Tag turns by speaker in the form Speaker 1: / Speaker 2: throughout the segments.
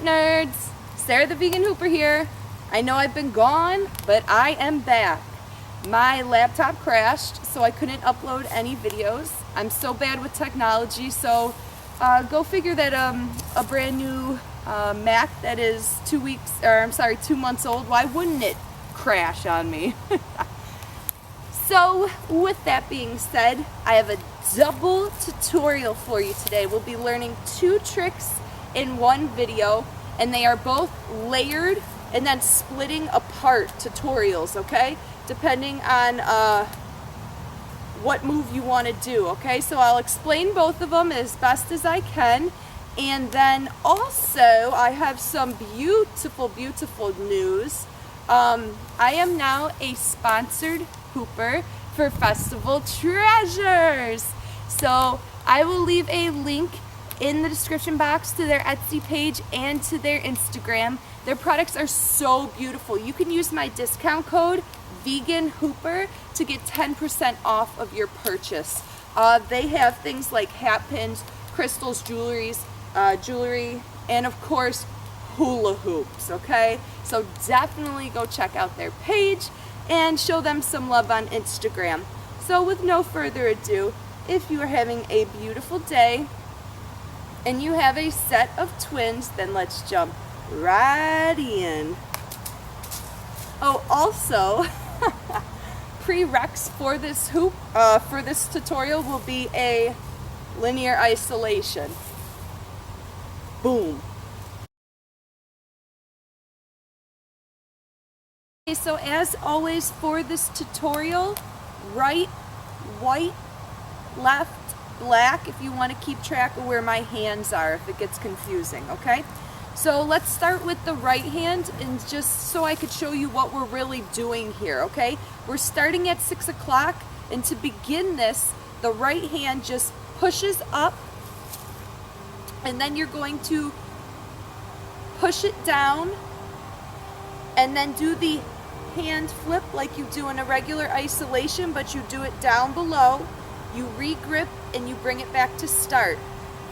Speaker 1: nerds? Sarah the Vegan Hooper here. I know I've been gone, but I am back. My laptop crashed, so I couldn't upload any videos. I'm so bad with technology, so go figure that a brand new Mac that is 2 months old, why wouldn't it crash on me? So with that being said, I have a double tutorial for you today. We'll be learning 2 tricks in one video, and they are both layered and then splitting apart tutorials, okay? Depending on what move you want to do, okay? So I'll explain both of them as best as I can. And then also I have some beautiful, beautiful news. I am now a sponsored Hooper for Festival Treasures. So I will leave a link in the description box to their Etsy page and to their Instagram. Their products are so beautiful. You can use my discount code Vegan Hooper to get 10% off of your purchase. They have things like hat pins, crystals, jewelry, and of course hula hoops, okay? So definitely go check out their page and show them some love on Instagram. So with no further ado, if you are having a beautiful day and you have a set of twins, then let's jump right in. Oh, also, prereqs for this for this tutorial will be a linear isolation. Boom. Okay, so as always for this tutorial, right, white, left, black, if you want to keep track of where my hands are if it gets confusing, okay? So let's start with the right hand, and just so I could show you what we're really doing here, okay? We're starting at 6 o'clock, and to begin this, the right hand just pushes up, and then you're going to push it down, and then do the hand flip like you do in a regular isolation, but you do it down below. You re-grip and you bring it back to start.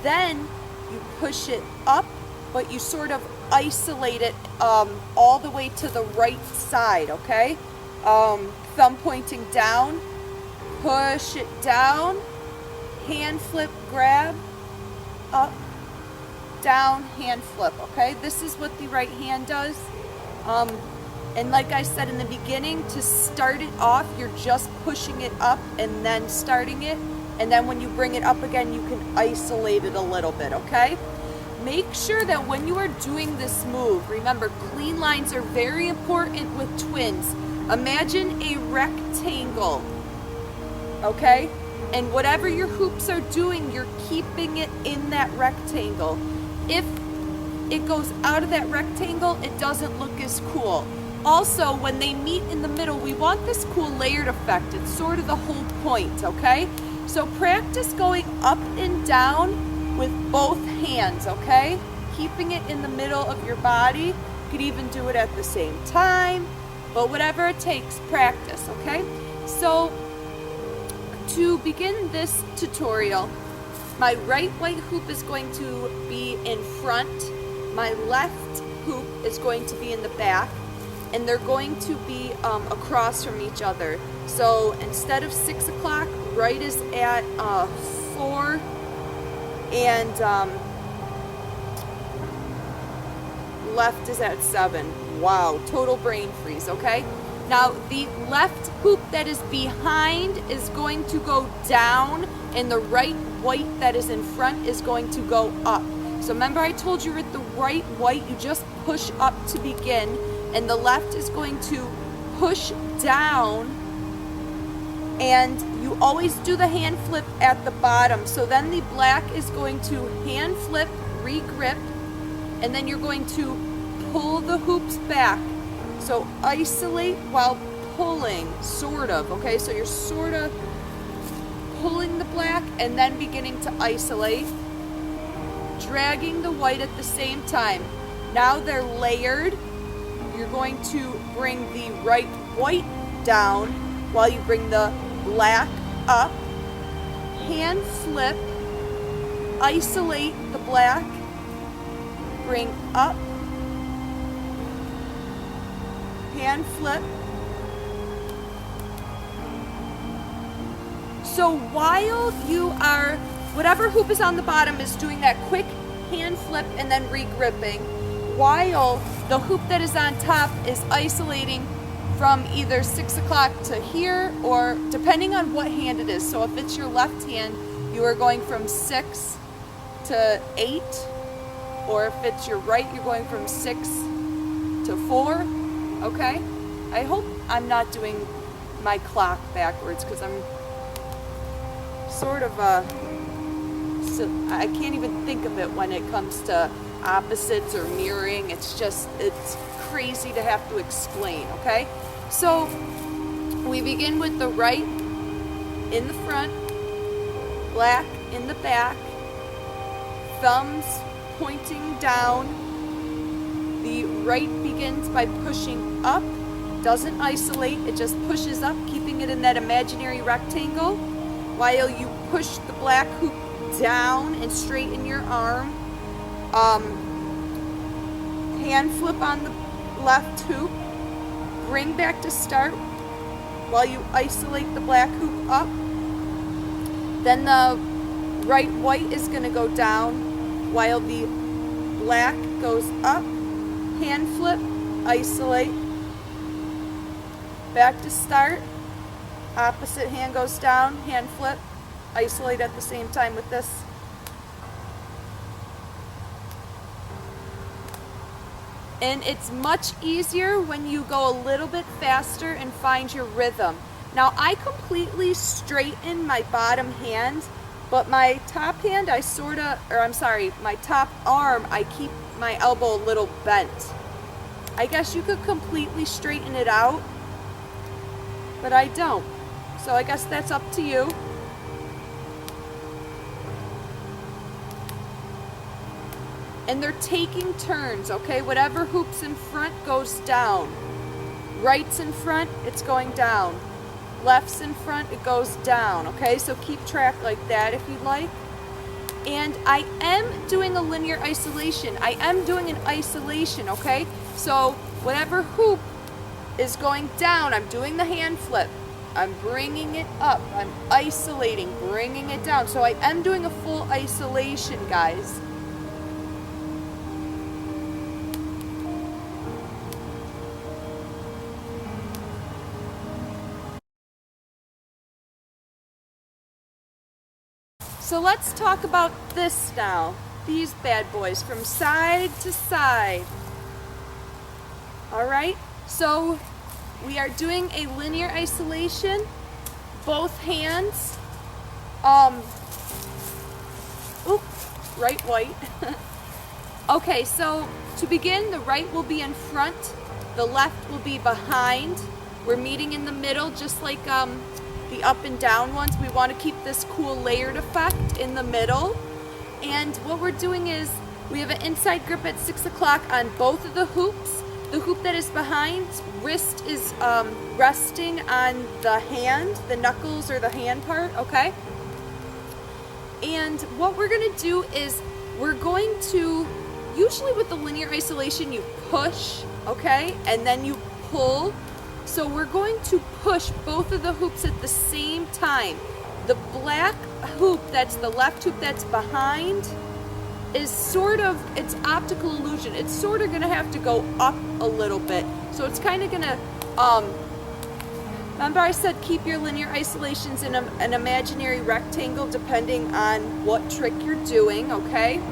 Speaker 1: Then you push it up, but you sort of isolate it all the way to the right side, okay? Thumb pointing down, push it down, hand flip, grab, up, down, hand flip, okay? This is what the right hand does. And like I said in the beginning, to start it off, you're just pushing it up and then starting it. And then when you bring it up again, you can isolate it a little bit, okay? Make sure that when you are doing this move, remember, clean lines are very important with twins. Imagine a rectangle, okay? And whatever your hoops are doing, you're keeping it in that rectangle. If it goes out of that rectangle, it doesn't look as cool. Also, when they meet in the middle, we want this cool layered effect. It's sort of the whole point, okay? So practice going up and down with both hands, okay? Keeping it in the middle of your body. You could even do it at the same time, but whatever it takes, practice, okay? So to begin this tutorial, my right white hoop is going to be in front. My left hoop is going to be in the back, and they're going to be across from each other. So instead of 6 o'clock, right is at 4, and left is at 7. Wow, total brain freeze, okay? Now the left hoop that is behind is going to go down, and the right white that is in front is going to go up. So remember, I told you with the right white, you just push up to begin, and the left is going to push down, and you always do the hand flip at the bottom. So then the black is going to hand flip, re-grip, and then you're going to pull the hoops back. So isolate while pulling, sort of, okay? So you're sort of pulling the black and then beginning to isolate, dragging the white at the same time. Now they're layered. You're going to bring the right white down while you bring the black up, hand flip, isolate the black, bring up, hand flip. So while you are, whatever hoop is on the bottom is doing that quick hand flip and then regripping, while the hoop that is on top is isolating from either 6 o'clock to here, or depending on what hand it is. So if it's your left hand, you are going from 6 to 8, or if it's your right, you're going from 6 to 4, okay? I hope I'm not doing my clock backwards, because I'm sort of so I can't even think of it when it comes to opposites or mirroring. It's crazy to have to explain, okay? So we begin with the right in the front, black in the back, thumbs pointing down. The right begins by pushing up, doesn't isolate, it just pushes up, keeping it in that imaginary rectangle, while you push the black hoop down and straighten your arm. Hand flip on the left hoop, bring back to start while you isolate the black hoop up. Then the right white is going to go down while the black goes up. Hand flip, isolate, back to start. Opposite hand goes down, hand flip, isolate at the same time with this. And it's much easier when you go a little bit faster and find your rhythm. Now I completely straighten my bottom hand, but my top hand my top arm, I keep my elbow a little bent. I guess you could completely straighten it out, but I don't. So I guess that's up to you. And they're taking turns, okay? Whatever hoop's in front goes down. Right's in front, it's going down. Left's in front, it goes down, okay? So keep track like that if you'd like. And I am doing a linear isolation. I am doing an isolation, okay? So whatever hoop is going down, I'm doing the hand flip. I'm bringing it up. I'm isolating, bringing it down. So I am doing a full isolation, guys. So let's talk about this now. These bad boys from side to side. All right, so we are doing a linear isolation, both hands. Right, white. Okay, so to begin, the right will be in front, the left will be behind. We're meeting in the middle, just like the up and down ones. We want to keep this cool layered effect in the middle. And what we're doing is we have an inside grip at 6 o'clock on both of the hoops. The hoop that is behind, wrist is resting on the hand, the knuckles or the hand part, okay? And what we're gonna do is we're going to, usually with the linear isolation, you push, okay? And then you pull. So we're going to push both of the hoops at the same time. The black hoop, that's the left hoop that's behind, is sort of, it's optical illusion. It's sort of gonna have to go up a little bit. So it's kind of gonna, remember I said keep your linear isolations in an imaginary rectangle depending on what trick you're doing, okay?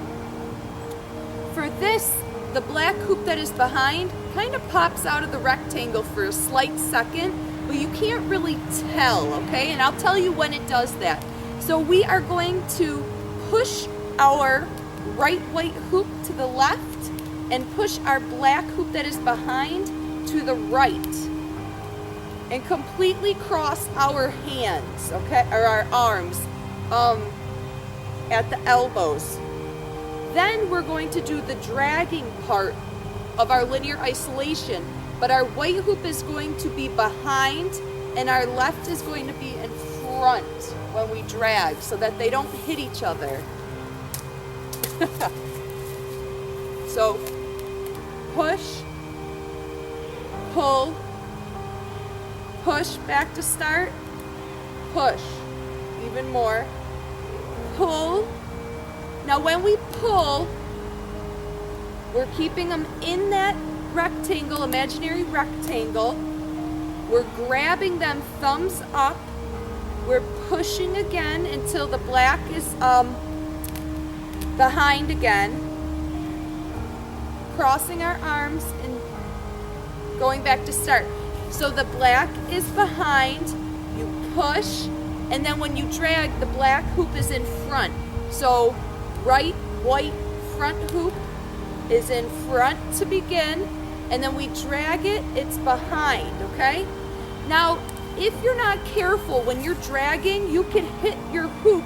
Speaker 1: For this, the black hoop that is behind kind of pops out of the rectangle for a slight second, but you can't really tell, okay? And I'll tell you when it does that. So we are going to push our right white hoop to the left and push our black hoop that is behind to the right and completely cross our hands, okay, or our arms at the elbows. Then we're going to do the dragging part of our linear isolation, but our white hoop is going to be behind and our left is going to be in front when we drag so that they don't hit each other. So push, pull, push back to start, push, even more, pull. Now when we pull, we're keeping them in that rectangle, imaginary rectangle. We're grabbing them thumbs up. We're pushing again until the black is behind again. Crossing our arms and going back to start. So the black is behind, you push, and then when you drag, the black hoop is in front. So right, white, front hoop is in front to begin, and then we drag it, it's behind, okay? Now, if you're not careful when you're dragging, you can hit your hoop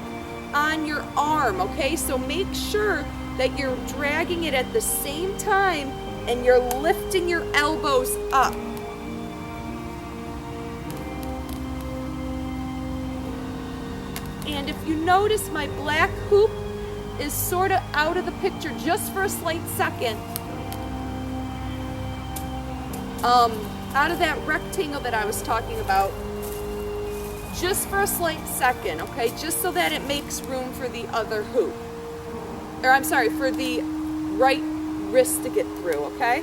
Speaker 1: on your arm, okay? So make sure that you're dragging it at the same time and you're lifting your elbows up. And if you notice, my black hoop is sort of out of the picture just for a slight second. Out of that rectangle that I was talking about, just for a slight second, okay? Just so that it makes room for the other hoop. Or I'm sorry, for the right wrist to get through, okay?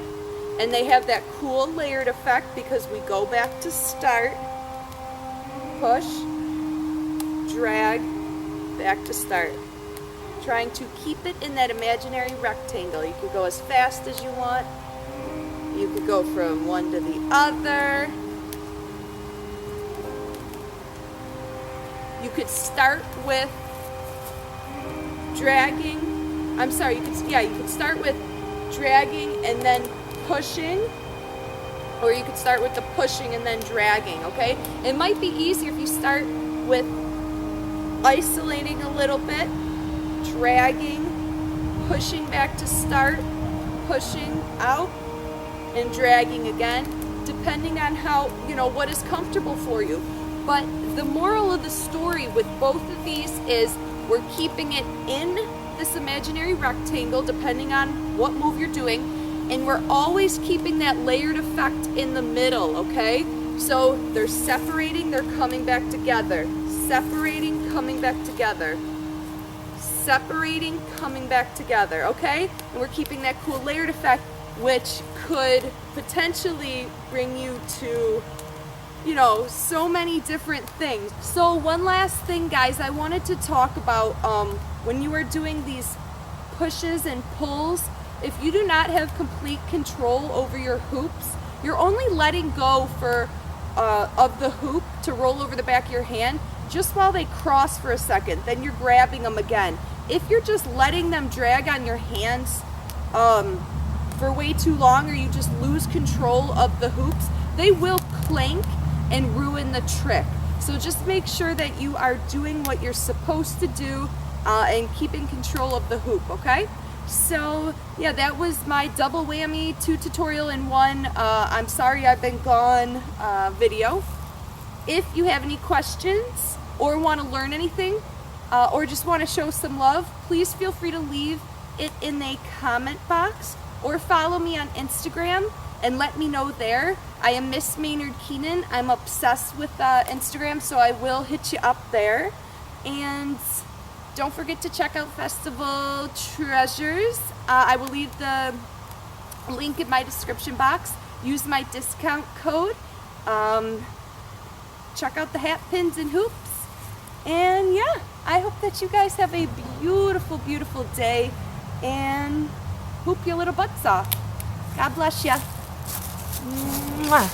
Speaker 1: And they have that cool layered effect because we go back to start, push, drag, back to start. Trying to keep it in that imaginary rectangle. You could go as fast as you want. You could go from one to the other. You could start with dragging. I'm sorry, you could start with dragging and then pushing. Or you could start with the pushing and then dragging, okay? It might be easier if you start with isolating a little bit, dragging, pushing back to start, pushing out, and dragging again, depending on how, what is comfortable for you. But the moral of the story with both of these is we're keeping it in this imaginary rectangle, depending on what move you're doing, and we're always keeping that layered effect in the middle, okay? So they're separating, they're coming back together, separating, coming back together, separating, coming back together, okay? And we're keeping that cool layered effect, which could potentially bring you to, so many different things. So one last thing, guys, I wanted to talk about when you are doing these pushes and pulls, if you do not have complete control over your hoops, you're only letting go of the hoop to roll over the back of your hand just while they cross for a second. Then you're grabbing them again. If you're just letting them drag on your hands for way too long, or you just lose control of the hoops, they will clank and ruin the trick. So just make sure that you are doing what you're supposed to do and keeping control of the hoop, okay? So yeah, that was my double whammy 2 tutorial in 1 I'm sorry I've been gone video. If you have any questions or want to learn anything or just want to show some love, please feel free to leave it in the comment box or follow me on Instagram and let me know there. I am Miss Maynard Keenan. I'm obsessed with Instagram, so I will hit you up there. And don't forget to check out Festival Treasures. I will leave the link in my description box. Use my discount code. Check out the hat pins and hoops. And yeah, I hope that you guys have a beautiful, beautiful day and hoop your little butts off. God bless ya. Mwah.